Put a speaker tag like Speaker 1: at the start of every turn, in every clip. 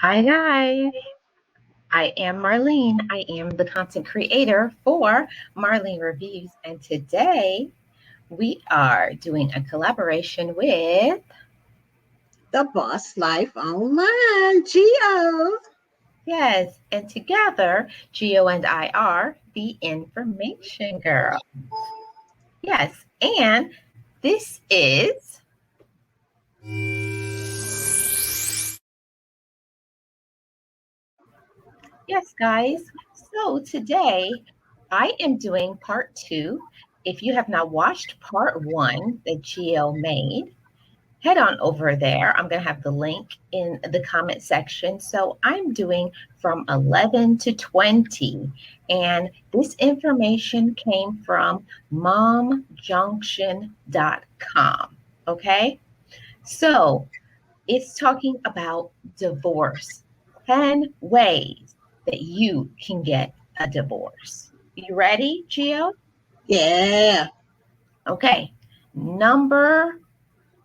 Speaker 1: Hi, guys. I am Marlene. I am the content creator for Marlene Reviews. And today we are doing a collaboration with,
Speaker 2: The Boss Life Online, Geo.
Speaker 1: yes, and together, Gio and I are the Information Girl. Yes, and this is, yes, guys. So today I am doing part two. If you have not watched part one that Gio made, head on over there. I'm going to have the link in the comment section. So I'm doing from 11 to 20. And this information came from momjunction.com. Okay. So it's talking about divorce 10 ways that you can get a divorce. You ready, Gio?
Speaker 2: Yeah.
Speaker 1: Okay. Number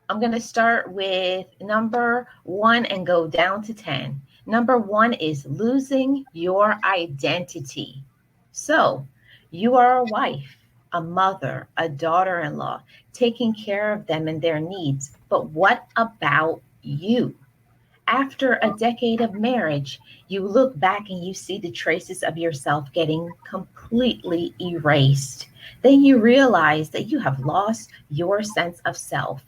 Speaker 1: I'm going to start with number one and go down to 10. Number one is losing your identity. So, you are a wife, a mother, a daughter in law, taking care of them and their needs. But what about you? After a decade of marriage, you look back and you see the traces of yourself getting completely erased. Then you realize that you have lost your sense of self.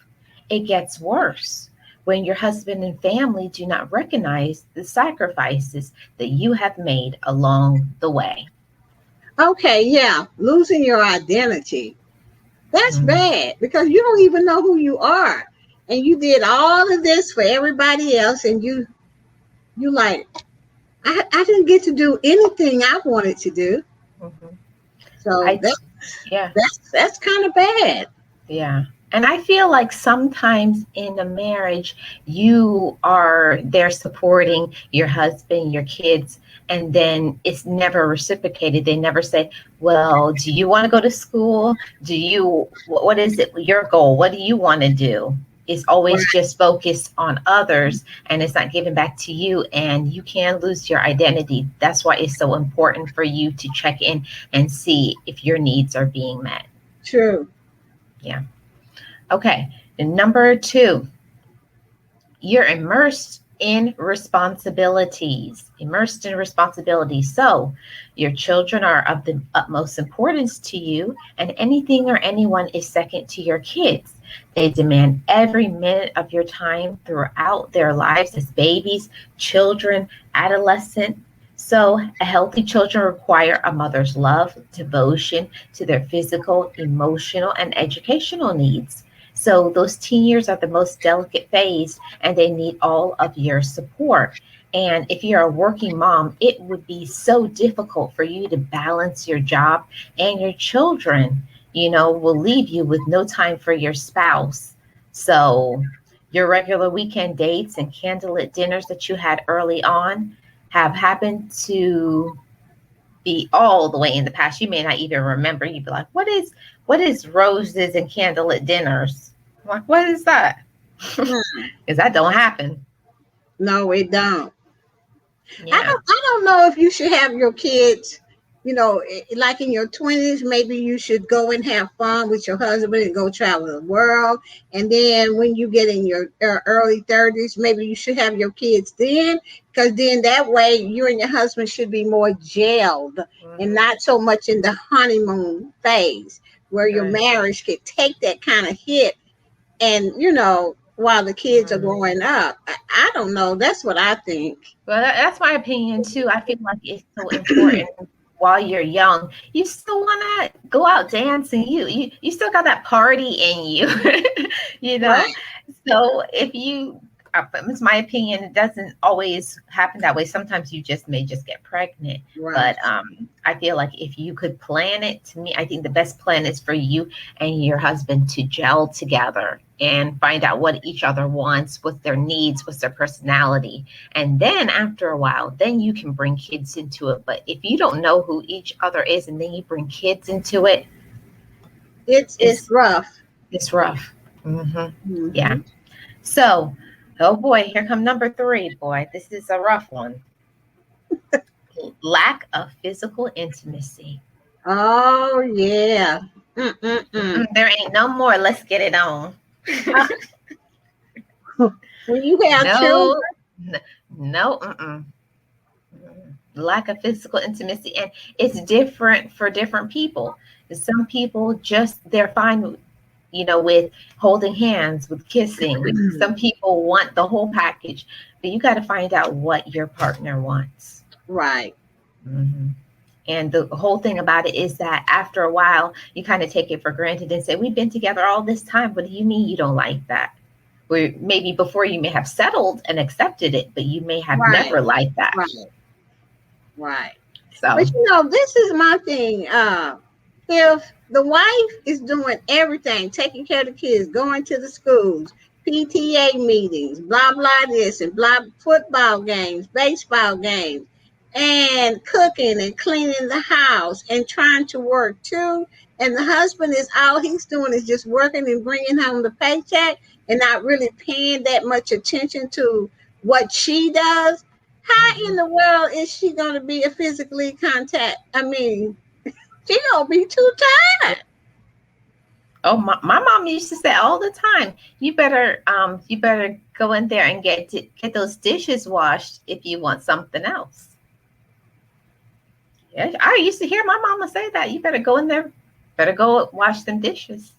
Speaker 1: It gets worse when your husband and family do not recognize the sacrifices that you have made along the way.
Speaker 2: Okay, yeah. Losing your identity. That's
Speaker 1: Mhm.
Speaker 2: bad because you don't even know who you are. And you did all of this for everybody else and you like, I didn't get to do anything I wanted to do.
Speaker 1: Mhm.
Speaker 2: So
Speaker 1: I, yeah.
Speaker 2: that's kind of bad.
Speaker 1: Yeah. And I feel like sometimes in a marriage, you are there supporting your husband, your kids, and then it's never reciprocated. They never say, well, do you want to go to school? What is it, your goal? What do you want to do? It's always
Speaker 2: Right.
Speaker 1: just focused on others and it's not given back to you, and you can lose your identity. That's why it's so important for you to check in and see if your needs are being met.
Speaker 2: True.
Speaker 1: Yeah. Okay. And number two, you're immersed in responsibilities. So your children are of the utmost importance to you, and anything or anyone is second to your kids. They demand every minute of your time throughout their lives as babies, children, adolescent. So, a healthy children require a mother's love, devotion to their physical, emotional, and educational needs. So, those teen years are the most delicate phase and they need all of your support. And if you're a working mom, it would be so difficult for you to balance your job and your children, will leave you with no time for your spouse. So, your regular weekend dates and candlelit dinners that you had early on have happened to be all the way in the past. You may not even remember. You'd be like, what is roses and candlelit dinners? I'm like, what is that?
Speaker 2: Hmm.
Speaker 1: Because that don't happen.
Speaker 2: No, it don't.
Speaker 1: Yeah.
Speaker 2: I don't know if you should have your kids, like in your 20s, maybe you should go and have fun with your husband and go travel the world. And then when you get in your early 30s, maybe you should have your kids then, because then that way you and your husband should be more gelled and
Speaker 1: Hmm.
Speaker 2: not so much in the honeymoon phase where your
Speaker 1: Right.
Speaker 2: marriage could take that kind of hit and, while the kids are
Speaker 1: Mhm.
Speaker 2: growing up. I don't know. That's what I think.
Speaker 1: Well, that's my opinion too. I feel like it's so important while you're young. You still want to go out dancing. You still got that party in you, you know.
Speaker 2: Right.
Speaker 1: So if you, it's my opinion. It doesn't always happen that way. Sometimes you just may just get pregnant. But
Speaker 2: Right.
Speaker 1: I feel like if you could plan it, to me, I think the best plan is for you and your husband to gel together and find out what each other wants, what's their needs, what's their personality, and then after a while, then you can bring kids into it. But if you don't know who each other is and then you bring kids into it,
Speaker 2: It's
Speaker 1: it's
Speaker 2: rough.
Speaker 1: it's rough. Hmm. Yeah.
Speaker 2: Hmm.
Speaker 1: So Oh boy, here come number three, boy. This is a rough one. Lack of physical intimacy.
Speaker 2: Oh yeah. Mm-mm-mm.
Speaker 1: There ain't no more. Let's get it on.
Speaker 2: When you have children,
Speaker 1: No, no, mm-mm. Lack of physical intimacy, and it's different for different people. Some people just they're fine, with holding hands, with kissing. Some people want the whole package, but you got to find out what your partner wants.
Speaker 2: right,
Speaker 1: hmm And the whole thing about it is that after a while, you kind of take it for granted and say, "We've been together all this time. What do you mean you don't like that?" Where maybe before you may have settled and accepted it, but you may have
Speaker 2: right,
Speaker 1: never liked that.
Speaker 2: right, right. But
Speaker 1: So,
Speaker 2: this is my thing. If the wife is doing everything, taking care of the kids, going to the schools, PTA meetings, blah blah this and blah football games, baseball games, and cooking and cleaning the house and trying to work too, and the husband is all he's doing is just working and bringing home the paycheck and not really paying that much attention to what she does. How in
Speaker 1: mhm.
Speaker 2: the world is she going to be a physically contact? I mean, she gonna be too tired.
Speaker 1: Oh, my mom used to say all the time, you better go in there and get those dishes washed if you want something else. Yeah, I used to hear my mama say that. You better go in there, better go wash them dishes,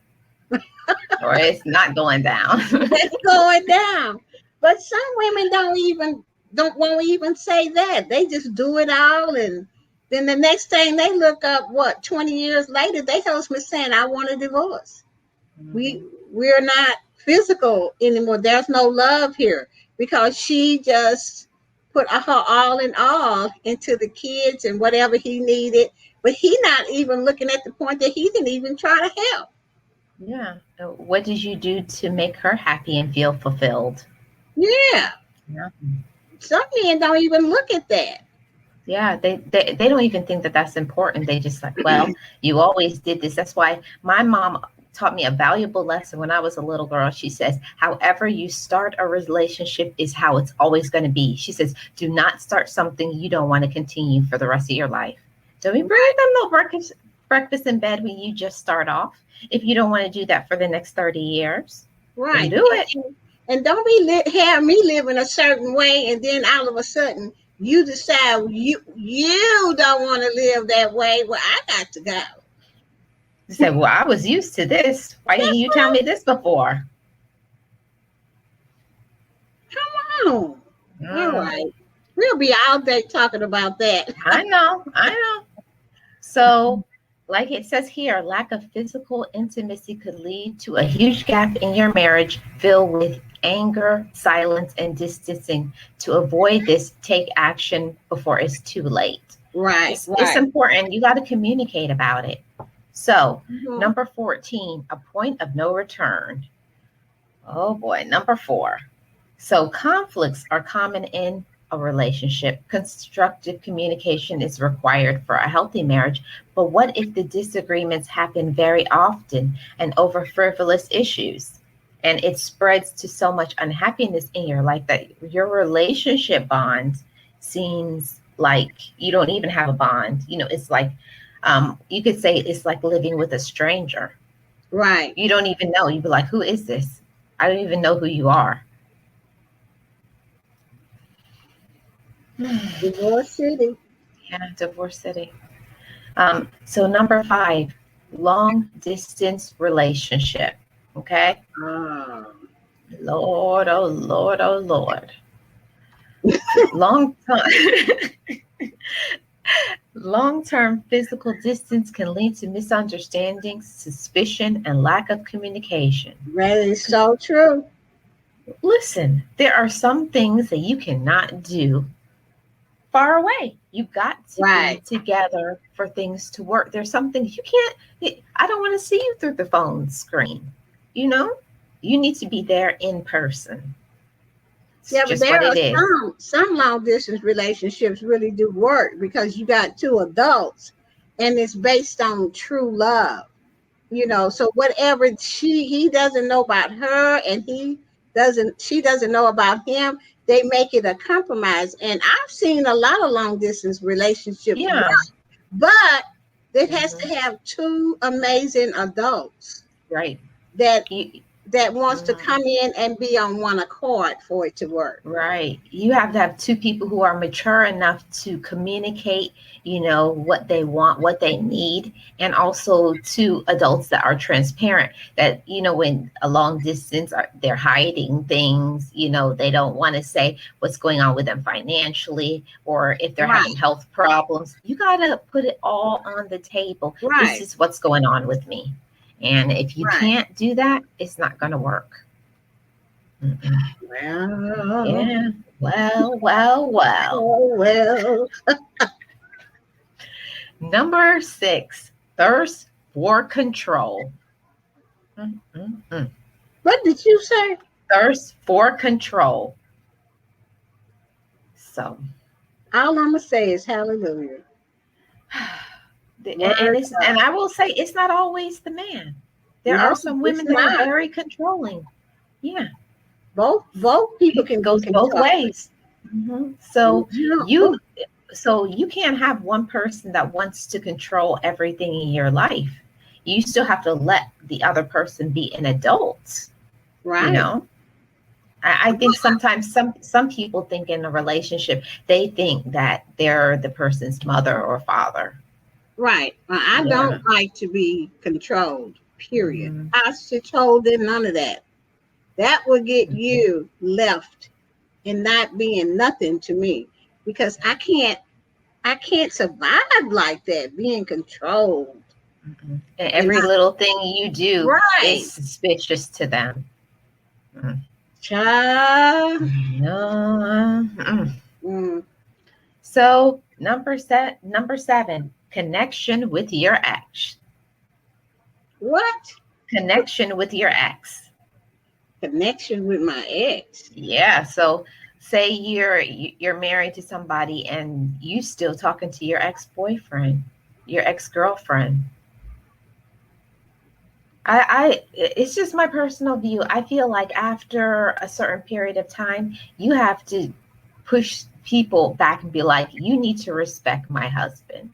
Speaker 1: or it's not going down.
Speaker 2: It's going down. But some women don't want to even say that. They just do it all, and then the next thing they look up, what 20 years later, they husband saying, "I want a divorce." We
Speaker 1: Mhm.
Speaker 2: we're not physical anymore. There's no love here because she just put her all in all into the kids and whatever he needed. But he not even looking at the point that he didn't even try to help.
Speaker 1: Yeah. What did you do to make her happy and feel fulfilled?
Speaker 2: Yeah.
Speaker 1: Yeah.
Speaker 2: Some men don't even look at that.
Speaker 1: Yeah, they don't even think that that's important. They just like, well, you always did this. That's why my mom taught me a valuable lesson when I was a little girl. She says, however you start a relationship is how it's always going to be. She says, do not start something you don't want to continue for the rest of your life. Don't be bringing
Speaker 2: Right,
Speaker 1: them no breakfast in bed when you just start off. If you don't want to do that for the next 30 years, don't
Speaker 2: right.
Speaker 1: do it.
Speaker 2: And don't be have me living a certain way, and then all of a sudden you decide you don't want to live that way. Well, I got to go.
Speaker 1: You say, well, I was used to this. Why didn't
Speaker 2: That's
Speaker 1: you tell me this before?
Speaker 2: come on. All
Speaker 1: Mm,
Speaker 2: right, we'll be all day talking about that.
Speaker 1: I know, I know. So, like it says here, lack of physical intimacy could lead to a huge gap in your marriage filled with anger, silence, and distancing. To avoid this, take action before it's too late.
Speaker 2: Right,
Speaker 1: It's
Speaker 2: right.
Speaker 1: important. You got to communicate about it. So,
Speaker 2: Mhm.
Speaker 1: number 14, a point of no return. Oh boy, number 4. So, conflicts are common in a relationship. Constructive communication is required for a healthy marriage. But what if the disagreements happen very often and over frivolous issues? And it spreads to so much unhappiness in your life that your relationship bond seems like you don't even have a bond. It's like, you could say it's like living with a stranger.
Speaker 2: Right.
Speaker 1: You don't even know. You'd be like, who is this? I don't even know who you are.
Speaker 2: Divorce City.
Speaker 1: Yeah, divorce city. So number 5, long distance relationship. Okay,
Speaker 2: Oh,
Speaker 1: Lord, oh Lord, oh Lord. Long time, long term physical distance can lead to misunderstandings, suspicion, and lack of communication.
Speaker 2: that is so true.
Speaker 1: Listen, there are some things that you cannot do far away. You got to be
Speaker 2: Right.
Speaker 1: together for things to work. There's some things you can't, I don't want to see you through the phone screen. You know, you need to be there in person. It's
Speaker 2: Yeah, but
Speaker 1: just
Speaker 2: there
Speaker 1: what it
Speaker 2: are
Speaker 1: is.
Speaker 2: some long distance relationships really do work because you got two adults and it's based on true love. So whatever he doesn't know about her and doesn't know about him, they make it a compromise. And I've seen a lot of long distance relationships,
Speaker 1: Yeah.
Speaker 2: but it has
Speaker 1: Hmm.
Speaker 2: to have two amazing adults
Speaker 1: Right.
Speaker 2: that
Speaker 1: You,
Speaker 2: wants to
Speaker 1: mhm.
Speaker 2: come in and be on one accord for it to work.
Speaker 1: Right. You have to have two people who are mature enough to communicate, what they want, what they need, and also two adults that are transparent. That, when a long distance, they're hiding things, they don't want to say what's going on with them financially, or if they're having
Speaker 2: Right,
Speaker 1: health problems. You got to put it all on the table. This
Speaker 2: right,
Speaker 1: is what's going on with me. And if you
Speaker 2: right.
Speaker 1: can't do that, it's not going to work. Mm-mm.
Speaker 2: Well,
Speaker 1: Yeah. Well, well, well.
Speaker 2: oh well.
Speaker 1: Number 6, thirst for control. Mm, mm, mm.
Speaker 2: What did you say?
Speaker 1: Thirst for control. So,
Speaker 2: All I'm gonna say is hallelujah.
Speaker 1: and
Speaker 2: Word
Speaker 1: it's and
Speaker 2: God.
Speaker 1: I will say it's not always the man. There are
Speaker 2: No,
Speaker 1: some
Speaker 2: it's
Speaker 1: women that are
Speaker 2: not.
Speaker 1: very controlling. Yeah,
Speaker 2: Both people
Speaker 1: it
Speaker 2: can be
Speaker 1: goes both
Speaker 2: controlled.
Speaker 1: ways. So
Speaker 2: You know,
Speaker 1: you you can't have one person that wants to control everything in your life. You still have to let the other person be an adult. You
Speaker 2: right.
Speaker 1: know, I think sometimes some people think in a relationship they think that they're the person's mother or father.
Speaker 2: Right. I
Speaker 1: Yeah.
Speaker 2: don't like to be controlled, period.
Speaker 1: Mhm.
Speaker 2: I should told them none of that. That will get you left and not being nothing to me because I can't survive like that, being controlled.
Speaker 1: Mhm. And
Speaker 2: And
Speaker 1: every little thing you do is
Speaker 2: right.
Speaker 1: suspicious to them. Mm.
Speaker 2: Child.
Speaker 1: No. Mm.
Speaker 2: Mm,
Speaker 1: So number 7, connection with your ex.
Speaker 2: what?
Speaker 1: Connection with your ex.
Speaker 2: Connection with my ex.
Speaker 1: Yeah. So say you're married to somebody and you still talking to your ex-boyfriend, your ex-girlfriend. It's just my personal view. I feel like after a certain period of time, you have to push people back and be like, you need to respect my husband.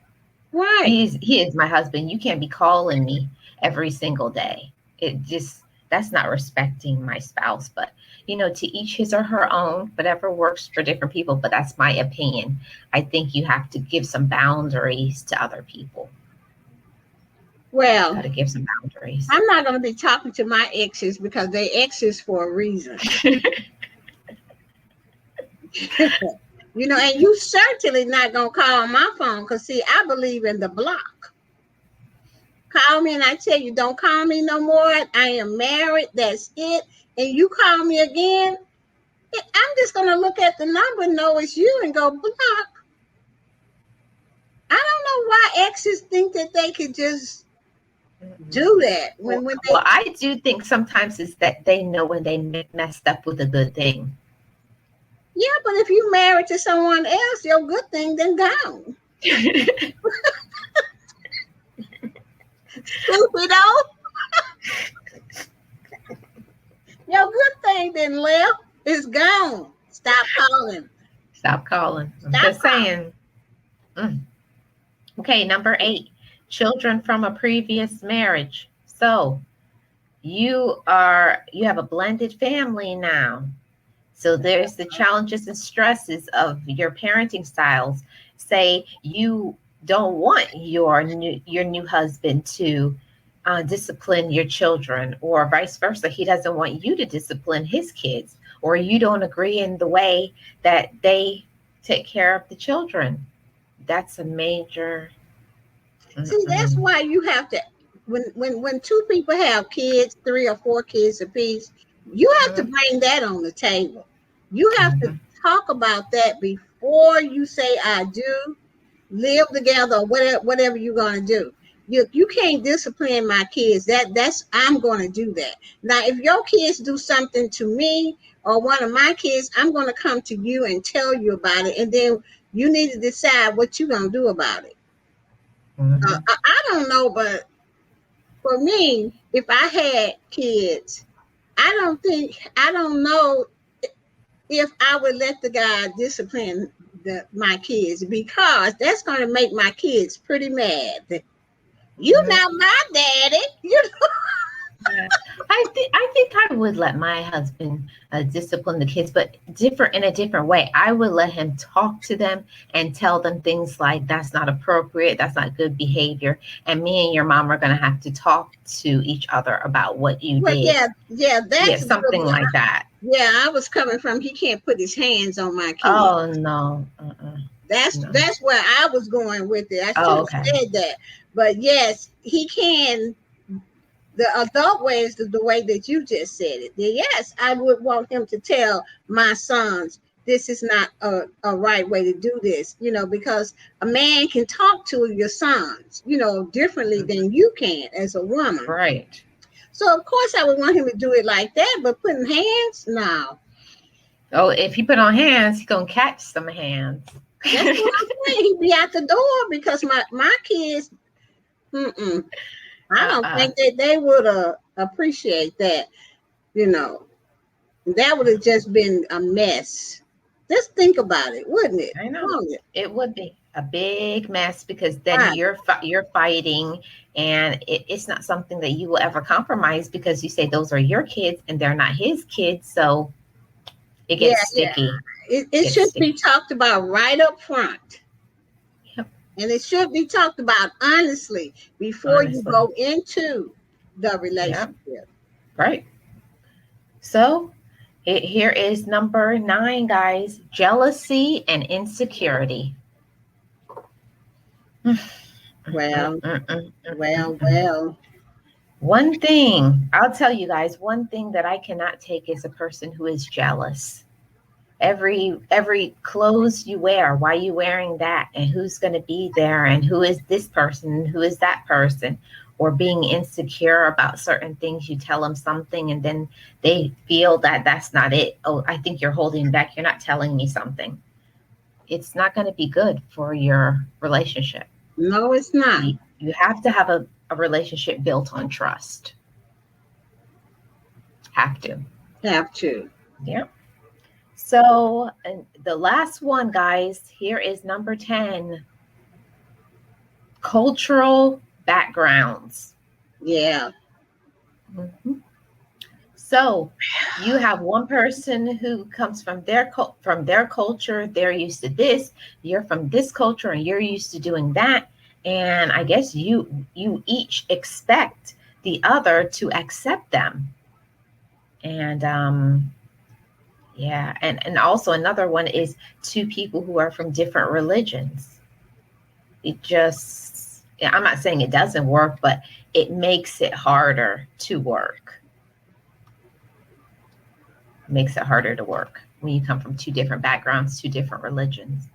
Speaker 2: Right.
Speaker 1: He is my husband. You can't be calling me every single day. It just That's not respecting my spouse. But to each his or her own, whatever works for different people. But that's my opinion. I think you have to give some boundaries to other people.
Speaker 2: Well,
Speaker 1: Got to give some boundaries.
Speaker 2: I'm not going to be talking to my exes because they exes for a reason. And you certainly not going to call my phone because, see, I believe in the block. Call me and I tell you, don't call me no more. I am married. That's it. And you call me again, I'm just going to look at the number, know it's you, and go block. I don't know why exes think that they could just do that
Speaker 1: Well,
Speaker 2: when
Speaker 1: well,
Speaker 2: they,
Speaker 1: I do think sometimes is that they know when they messed up with a good thing.
Speaker 2: yeah, but if you married to someone else, your good thing then gone. Stupid old. Your good thing then left. It's gone. Stop calling.
Speaker 1: Stop calling. I'm
Speaker 2: Stop
Speaker 1: just
Speaker 2: calling.
Speaker 1: saying. Mm. Okay, number 8, children from a previous marriage. So you have a blended family now. So there's the challenges and stresses of your parenting styles. Say you don't want your new husband to discipline your children, or vice versa. He doesn't want you to discipline his kids, or you don't agree in the way that they take care of the children. That's a major.
Speaker 2: See, that's
Speaker 1: Mm-mm.
Speaker 2: why you have to when two people have kids, 3 or 4 kids apiece, you have to
Speaker 1: Mhm.
Speaker 2: bring that on the table. You have to
Speaker 1: Mhm.
Speaker 2: talk about that before you say I do, live together, or whatever you're gonna do. You can't discipline my kids. That's I'm gonna do that. Now, if your kids do something to me or one of my kids, I'm gonna come to you and tell you about it, and then you need to decide what you're gonna do about it.
Speaker 1: Mhm.
Speaker 2: I don't know, but for me, if I had kids, I don't know if I would let the guy discipline my kids, because that's going to make my kids pretty mad. You're
Speaker 1: Mhm.
Speaker 2: not my daddy. You know?
Speaker 1: Yeah, I think I would let my husband discipline the kids, but different in a different way. I would let him talk to them and tell them things like, "That's not appropriate. That's not good behavior." And me and your mom are going to have to talk to each other about what you
Speaker 2: Well,
Speaker 1: did.
Speaker 2: yeah,
Speaker 1: Yeah,
Speaker 2: that's good.
Speaker 1: something like that.
Speaker 2: Yeah, I was coming from. He can't put his hands on my kid.
Speaker 1: Oh no, no.
Speaker 2: That's where I was going with it. I should
Speaker 1: Oh,
Speaker 2: have
Speaker 1: okay.
Speaker 2: said that, but yes, he can. The adult way is the way that you just said it. Yes, I would want him to tell my sons this is not a right way to do this, because a man can talk to your sons, differently than you can as a woman.
Speaker 1: Right.
Speaker 2: So of course I would want him to do it like that, but putting hands, no.
Speaker 1: Oh, if he put on hands, he gonna catch some hands.
Speaker 2: That's what I'm saying. He'd be out the door because my kids, mm-mm, I don't
Speaker 1: uh-uh.
Speaker 2: think that they would appreciate that. You know, that would have just been a mess. Just think about it, wouldn't it?
Speaker 1: I know.
Speaker 2: Won't it?
Speaker 1: It would be a big mess because then
Speaker 2: Right.
Speaker 1: you're fighting, and it's not something that you will ever compromise because you say those are your kids and they're not his kids, so it
Speaker 2: Yeah,
Speaker 1: gets
Speaker 2: yeah.
Speaker 1: sticky.
Speaker 2: It
Speaker 1: Gets
Speaker 2: should be
Speaker 1: sticky.
Speaker 2: talked about right up front.
Speaker 1: Yep.
Speaker 2: And it should be talked about honestly before you
Speaker 1: Honestly.
Speaker 2: go into the
Speaker 1: Yep.
Speaker 2: relationship.
Speaker 1: Right. So here is number 9, guys. Jealousy and insecurity.
Speaker 2: Well, well,
Speaker 1: Mm.
Speaker 2: well.
Speaker 1: One thing, I'll tell you guys, one thing that I cannot take is a person who is jealous. Every clothes you wear, why are you wearing that? And who's going to be there? And who is this person? Who is that person? Or being insecure about certain things, you tell them something and then they feel that that's not it. Oh, I think you're holding back. You're not telling me something. It's not going to be good for your relationship.
Speaker 2: No, it's not.
Speaker 1: You have to have a relationship built on trust. Have to.
Speaker 2: Have to.
Speaker 1: Yeah. So, and the last one, guys, here is number 10, cultural backgrounds.
Speaker 2: Yeah.
Speaker 1: Mm-hmm. So, you have one person who comes from their culture, they're used to this, you're from this culture and you're used to doing that, and I guess you each expect the other to accept them. And yeah, and also another one is two people who are from different religions. It just, yeah, I'm not saying it doesn't work, but it makes it harder to work. It makes it harder to work when you come from two different backgrounds, two different religions.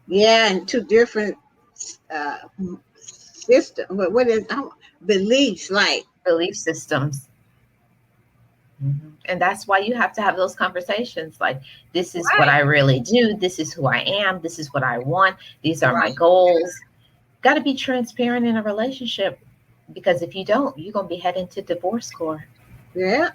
Speaker 2: Yeah, and two different uh system. What is beliefs like?
Speaker 1: Belief systems. And that's why you have to have those conversations like, this is what
Speaker 2: Right.
Speaker 1: I really do. This is who I am. This is what I want. These are my
Speaker 2: Right.
Speaker 1: goals. Got to be transparent in a relationship because if you don't, you're going to be heading to divorce court.
Speaker 2: Yeah.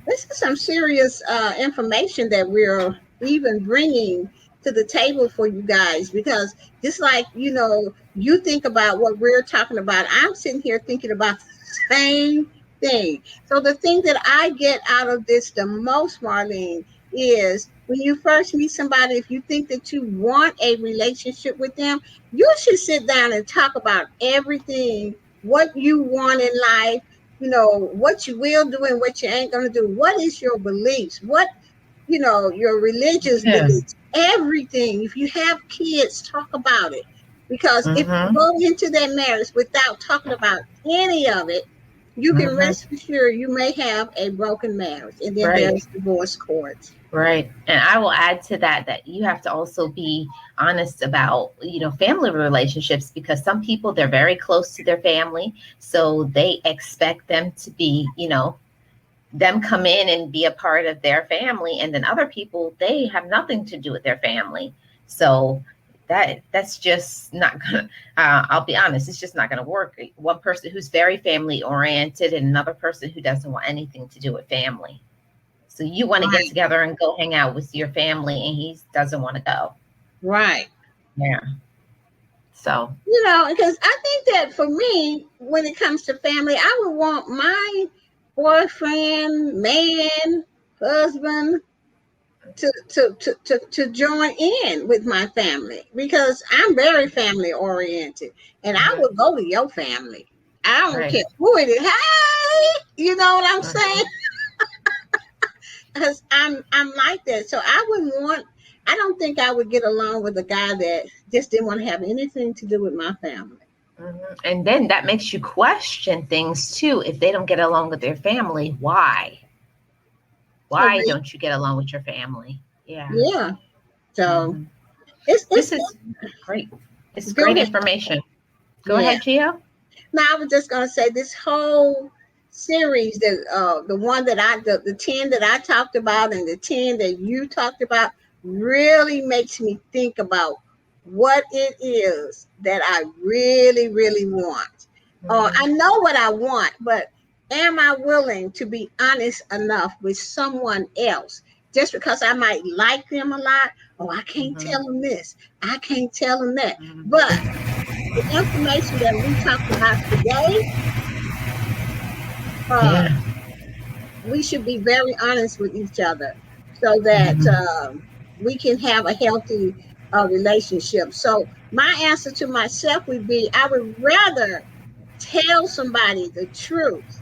Speaker 2: This is some serious information that we're even bringing to the table for you guys, because just like you think about what we're talking about, I'm sitting here thinking about the same thing. So the thing that I get out of this the most, Marlene, is when you first meet somebody, if you think that you want a relationship with them, you should sit down and talk about everything, what you want in life, what you will do and what you ain't going to do. What is your beliefs? What, your religious
Speaker 1: Yeah.
Speaker 2: beliefs, everything. If you have kids, talk about it. Because if you
Speaker 1: Mm-hmm.
Speaker 2: go into that marriage without talking about any of it, you can
Speaker 1: Mm-hmm.
Speaker 2: rest assured you may have a broken marriage. And then
Speaker 1: Right.
Speaker 2: there's divorce courts.
Speaker 1: Right. And I will add to that you have to also be honest about, family relationships because some people, they're very close to their family. So they expect them to be, them come in and be a part of their family. And then other people, they have nothing to do with their family. So that's just not gonna, I'll be honest, it's just not gonna work. One person who's very family oriented and another person who doesn't want anything to do with family. So you want to get
Speaker 2: Right.
Speaker 1: together and go hang out with your family, and he doesn't want to go.
Speaker 2: Right.
Speaker 1: Yeah. So
Speaker 2: Because I think that for me, when it comes to family, I would want my boyfriend, man, husband to join in with my family, because I'm very family oriented, and I would go to your family. I don't
Speaker 1: right.
Speaker 2: care who it is. Hey, you know what I'm saying?
Speaker 1: Mhm.
Speaker 2: Because I'm like that. So I wouldn't want. I don't think I would get along with a guy that just didn't want to have anything to do with my family.
Speaker 1: And then that makes you question things too. If they don't get along with their family, why?
Speaker 2: So
Speaker 1: Why don't you get along with your family? Yeah.
Speaker 2: yeah. So
Speaker 1: hmm
Speaker 2: it's
Speaker 1: This is great. It's
Speaker 2: go
Speaker 1: great
Speaker 2: ahead.
Speaker 1: information. Go
Speaker 2: Yeah.
Speaker 1: ahead, Gio.
Speaker 2: Now I was just gonna say this whole series, the one that the 10 that I talked about and the 10 that you talked about, really makes me think about what it is that I really, really want. I
Speaker 1: hmm
Speaker 2: know what I want, but am I willing to be honest enough with someone else? Just because I might like them a lot, oh, I can't
Speaker 1: hmm
Speaker 2: tell them this, I can't tell them that. But
Speaker 1: hmm
Speaker 2: the information that we talked about today, uh,
Speaker 1: Yeah.
Speaker 2: we should be very honest with each other so that
Speaker 1: hmm
Speaker 2: we can have a healthy relationship. So, my answer to myself would be I would rather tell somebody the truth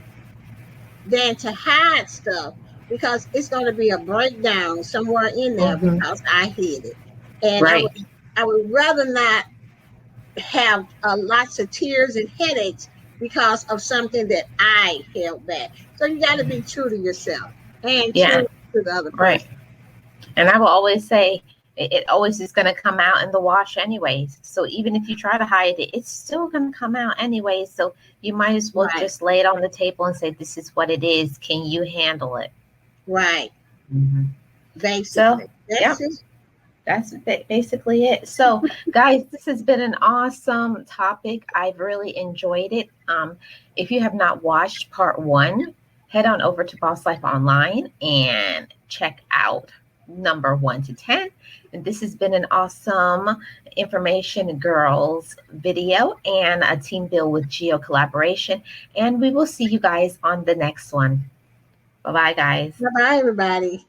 Speaker 2: than to hide stuff, because it's going to be a breakdown somewhere in there
Speaker 1: hmm
Speaker 2: because I hid it. And
Speaker 1: Right.
Speaker 2: I would rather not have lots of tears and headaches because of something that I held back. So you got to be true to yourself and
Speaker 1: Yeah.
Speaker 2: true to the other
Speaker 1: Right.
Speaker 2: person.
Speaker 1: And I will always say it always is going to come out in the wash anyways. So even if you try to hide it, it's still going to come out anyways. So you might as well
Speaker 2: Right,
Speaker 1: just lay it on the table and say, this is what it is. Can you handle it?
Speaker 2: right.
Speaker 1: hmm So,
Speaker 2: Basically,
Speaker 1: yeah,
Speaker 2: that's it.
Speaker 1: that's basically it. So, guys, this has been an awesome topic. I've really enjoyed it. If you have not watched part one, head on over to Boss Life Online and check out number 1 to 10. And this has been an awesome information girls video and a team build with Geo collaboration. And we will see you guys on the next one. Bye bye, guys.
Speaker 2: Bye bye, everybody.